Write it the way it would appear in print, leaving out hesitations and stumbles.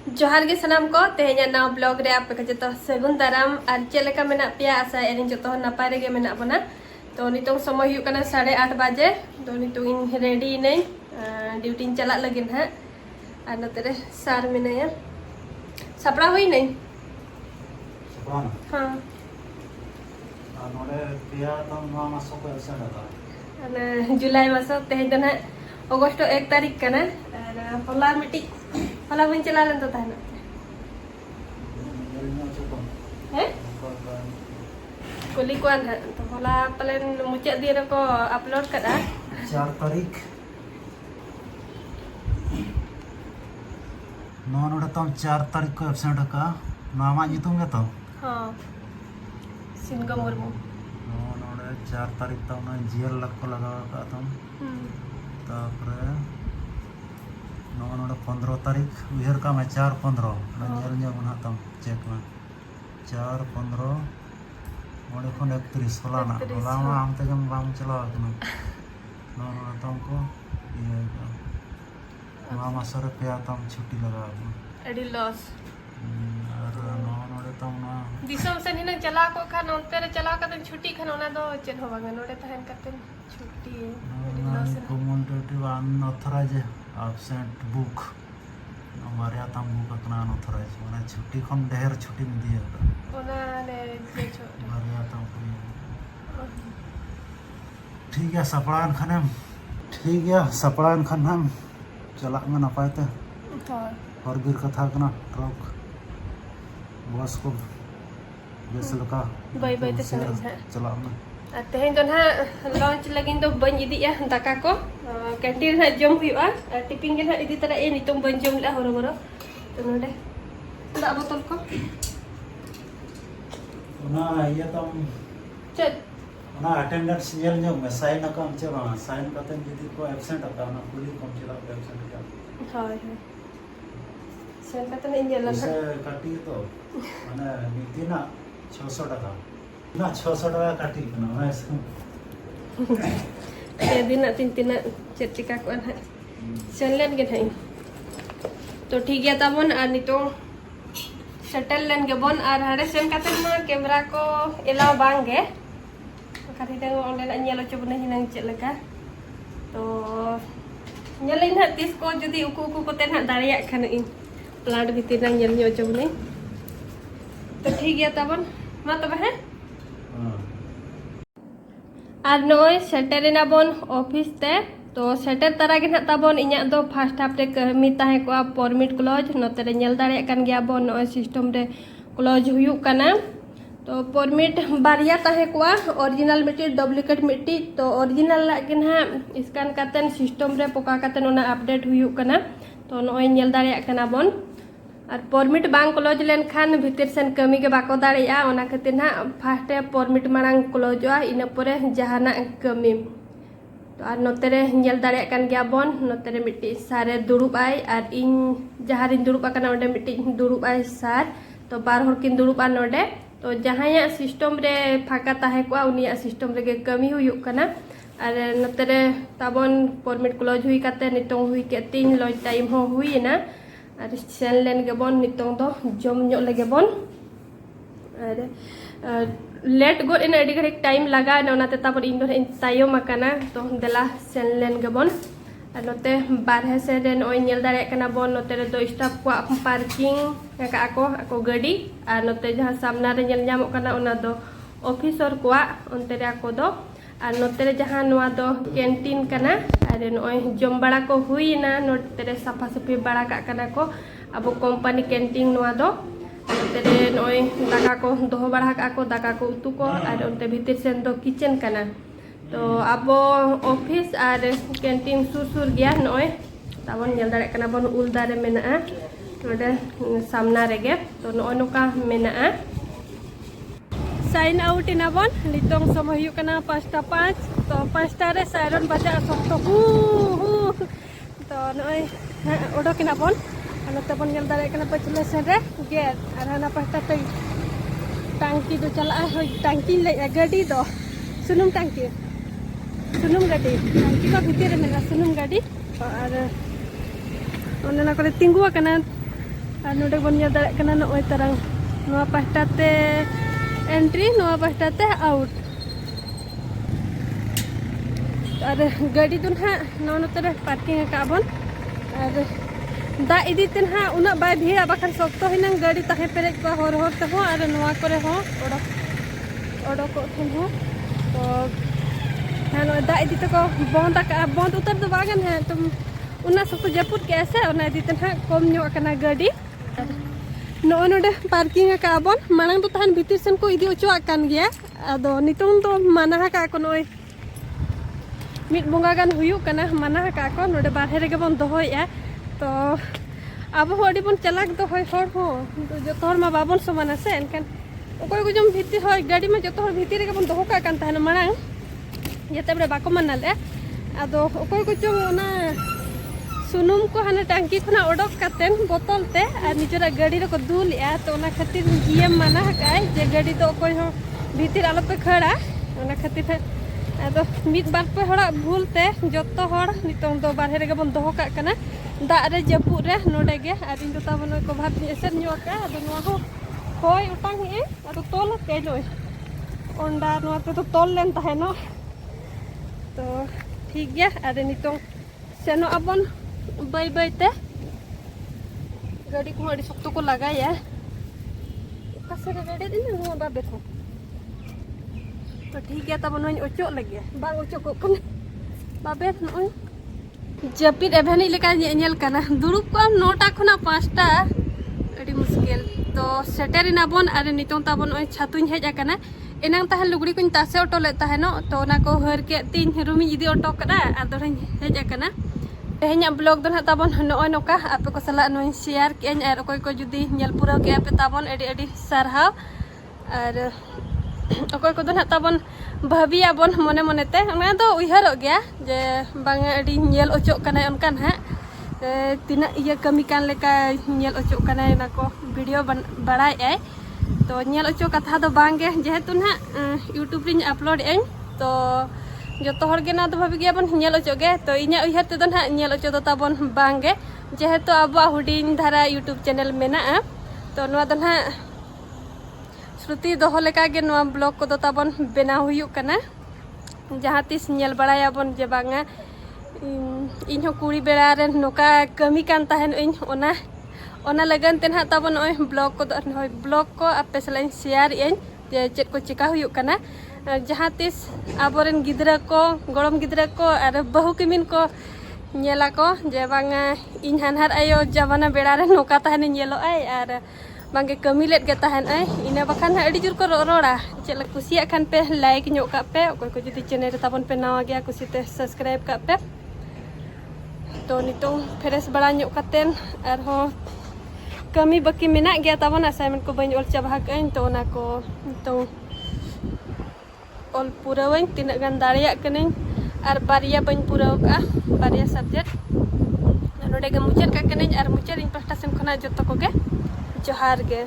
जोहार गे सनाम को तेहेnya नाव ब्लॉग रे आपे जतो सगुन दाराम और चेलेका मेना पिया आशा एरिन जतो नपाय रेगे मेना बना तो नितों समय हुई कना 8:30 बजे तो नितों इन रेडी नहीं ड्यूटी चला लगिन है और नतरे सार मिनाया सपड़ा हुई नहीं हाँ नोडे पिया तो नवा मासो को ऐसा लगा जुलाई मासो तेहेन दन अगस्त 1 तारीख कना होला मिटी होला बन चला लन तो ताना हैं कुली कुआन है तो होला पलेन मुचाद दिन को अपलोड कदा 4 तारीख नोडे तुम 4 तारीख को एब्सेंट का नामा जितुम गे तो हां सिंगा मुर्मू नोडे 4 तारीख तो ना जीएल लग को लगा का तुम तापरे नोडे 15 तारीख उहर का मैं 4-15 नजर जो बना तुम चेक में 4-15 नोडे कोन 31 होला ना होला मा हम ते जम बाम चला कना नोडे तुमको ये नवा मासरे पे तुम छुट्टी लगा एडी लॉस और नोडे तुम ना दिसम से हिना चला को खान ओते रे चला कतन छुट्टी खान ओना दो चेन होबा नोडे तहन कतन छुट्टी एडी loss community unauthorised absent book हमारे आता बुक अपना अनऑथराइज माने छुट्टी खन ढेर छुट्टी में दिया ओना ने जे छो हमारे आता ठीक है सपड़ान खनम ठीक है सपड़ान खनम चला में ना पाते हां और गिर कथा कना ट्रक बस को बेस लका बाय बाय ते सनज है चला में तेहेन दन हा लॉन्च लगिन दो बन इदी या दाका को कैंटीन हा जम हुआ टिफिन के हा इदी तरा ए नितम बन जम ला हरो बरो तो नोडे दा बोतल को ना ये तुम चल ना अटेंडेंस नेल जो में साइन का हम चला साइन करते यदि को एब्सेंट का ना पुलिस कम चला एब्सेंट का हां हां सेन कतन इंजल से काटी तो माने नीति ना 600 टका ना 600 टका काटी ना ऐसे ए दिन तीन तीन चेक चिका को है सेन लेन के नहीं तो ठीक है तबन और नितो शटल लेन के बन और हरे सेन कतन मा कैमरा को एलाव बांगे खाली दे ओंडे ना नेलो चबना हिनंग चेक लका तो नेलिन हा तीस को जदी उकु उकु को तेन हा दाड़िया खान इन प्लांट भीतर ना नेल न्यो चबने तो ठीक है तबन मा तबे है और नय सेटरना बन ऑफिस ते तो सेटर तारा के ना ताबन इnya दो फर्स्ट हाफ रे कमी ताहे को परमिट क्लोज नते रे नेल दाड़े कान गया बन नय सिस्टम रे क्लोज हुयु कना तो परमिट बारिया ताहे को ओरिजिनल मिट्टी डुप्लीकेट मिट्टी तो ओरिजिनल लागिन हा स्कैन कातन सिस्टम रे पोका कातन ओना अपडेट हुयु कना तो नय नेल दाड़े कना बन और परमिट बांग क्लोज लेन खान भीतर सेन कमी के बाको दाड़िया ओना खातिर ना फास्ट परमिट मांग क्लोजवा इन परे जहाना कमी तो और नोते रे नेल दाड़िया कान गया बन नोते रे मिट्टी सारे दुड़ुब आय और इन जहां रिन दुड़ुब आकना ओडे मिट्टी दुड़ुब आय सार तो बार हर किन दुड़ुबा नोडे तो जहां सिस्टम रे फाका ताहे को उनिया सिस्टम रे कमी हुयुक कना और नोते रे ताबन परमिट क्लोज हुई काते नितों हुई के 3 लॉज टाइम हो हुई ना और सेन लेन के बन नितों दो जम ᱧᱚᱜ लगे बन और लेट गो इन एडी घड़ी टाइम लगा न ओनाते तापर इन दो तायम आकना तो देला सेन लेन के बन और नोते बारहे से रे नय नेल दाड़े कना बन नोते रे दो स्टाफ को पार्किंग का ako गाड़ी और नोते जहां सामना रे नेल ᱧᱟᱢᱚᱜ कना ओना दो ऑफिसर को ओनते रे ako दो और नोते रे जहां नोआ दो कैंटीन कना और नय जम बड़ा को हुईना नोते रे साफा साफी बड़ा का कना को अब कंपनी कैंटीन नोआ दो नोते रे नय दाका को दोहो बड़ा का को दाका को उतु को और ओनते भीतर सेन दो किचन कना तो अब ऑफिस और कैंटीन सुर सुर गया नय ताबन नेल दाड़े कना बन उल दारे मेना नोडे सामना रेगे तो नय नोका मेना साइन आउट इन बन नितों समय हुई कना 5:05 तो 5 रे सायरन बजा सख्त हु तो नय ओडोकिना बन नते बन नेल दाड़े कना पछले से रे गेट और हना पास्ता ते टांकी दो चला टांकी ले गाड़ी दो सुनुम टांकी सुनुम गाड़ी टांकी का भीतर में सुनुम गाड़ी और ओना करे तिंगुआ कना और नोडे बन ये दाड़े कना नोय तरंग नोआ पास्टा ते एंट्री नोआ पास्टा ते आउट और गाड़ी तो ना नोते पार्किंग का बन और दा इदी ते ना उना बाय भीड़ बाखान सख्त हिना गाड़ी ताहे पेरे को हर हर ते हो और नोआ करे हो ओडो को ठन हो तो हानो दा इदी ते को बंद उतर तो बागन है तुम उना सब जपुत कैसे उना इदी ते ना कम न्यो कना गाड़ी नो नोडे पार्किंग का बन मांग तो तहन भीतर सेन को इदी ओचो आकान गया आदो नितों तो माना का को नोय मिट बोंगा गान हुयु कना माना का को नोडे बाहर रे बन दोहोया तो अब होडी बन चलाक दो होय हर हो तो जो तोर मा बाबन समान से एनकन ओकोय को जम भीतर होय गाड़ी में जो तोर भीतर रे बन दोहो का कान तहन मांग येते बरे बाको मानले आदो ओकोय को जो ना सुनुम को हाना टांकी खुना ओडक कातेन बोतल ते आ निजरा गाड़ी रे को दुलिया तो ओना खातिर जीएम माना हकाय जे गाड़ी तो ओकोय हो भीतर आलो पे खड़ा ओना खातिर आदो मिट बार पे हड़ा भूलते जत्तो हड़ नितों दो बाहर रे बन दोहो का कना दा रे जपु रे नोडे गे आर इन तो बन को भात एसर न्यो का आदो नो हो होय उटांग ए आदो तोल के लोय ओंडा नो तो तोल लेन ताहेनो तो ठीक गया आर नितों सेनो अपन बाय बाय ते गाड़ी को अड़ी सख्त को लगाया कसरे गाड़ी दिन नो बाबे तो ठीक है तब नोय ओचो लगे बा ओचो को कने बाबे नोय जपिद एभेनी लेका नेल कना दुरुप को 9टा खुना 5टा अड़ी मुश्किल तो सेटेरिना बन आरे नितों ताबन ओय छातुኝ हेज आकना एनां ताहन लुगड़ी कुñ तासे ऑटो ले ताहेनो तो ना को हर के तीन रूमी इदी ऑटो कदा आदोरኝ हेज आकना तेहኛ ब्लॉग दो ना ताबन नोय नोका आपे को सला नोय शेयर के आर ओकोय को जुदी नेल पूरा के आपे ताबन एडी एडी सारहाव और ओकोय को दो ना ताबन भाबिया बन मने मनेते ओना तो उइहारो गया जे बांगा एडी नेल ओचो कना अनकान हा तिना इया कमी कान लेका नेल ओचो कना ना को वीडियो बड़ाय आय तो नेल ओचो कथा दो बांगे जेहेतु ना यूट्यूब रे अपलोड एन तो जो हर गे ना तो भाभी गया बन नेल ओचो गे तो इना उइहार ते दो ना नेल ओचो दो ताबन बांगे जेहेतु अब हुडिंग धारा यूट्यूब चैनल मेना तो नवा दो ना श्रुति दोहो लेका गे नवा ब्लॉग को दो ताबन बेना हुयु कना जहाँ तीस नेल बड़ाया बन जे बांगा इन हो कुड़ी बेड़ा रे नोका कमी कान ताहेन इन ओना लगन ते ना ताबन ओय ब्लॉग को दो ब्लॉग को आपे सलाइन शेयर इन जे चेत को चिका हुयु कना जहाँ तीस आबोरेन गिद्रा को गड़म गिद्रा को और बहु किमिन को नेला को जे बांगा इन हानहार आयो जमाना बेड़ा रे नोका ताहेन नेलो आय और बांगे कमी लेट गे ताहेन आय इना बखान अड़ी जुर को रोड़ा चेला कुसिया खान पे लाइक न्यो का पे ओकोय को जुदी चैनल रे ताबन पे नवा गया कुसिते सब्सक्राइब का पे तो नितों फ्रेश बड़ा न्यो कातेन और हो कमी बाकी मेना गया ताबन असाइनमेंट को बन ऑल चाबा कइन तो ना को तो ऑल पूरा वइन तिना गान दाड़िया कनिन और बारिया बन पूरा का बारिया सब्जेक्ट नोडे गे मुचाद का कनिन और मुचाद इन पास्टा सेन खना जतो को गे जोहार गे।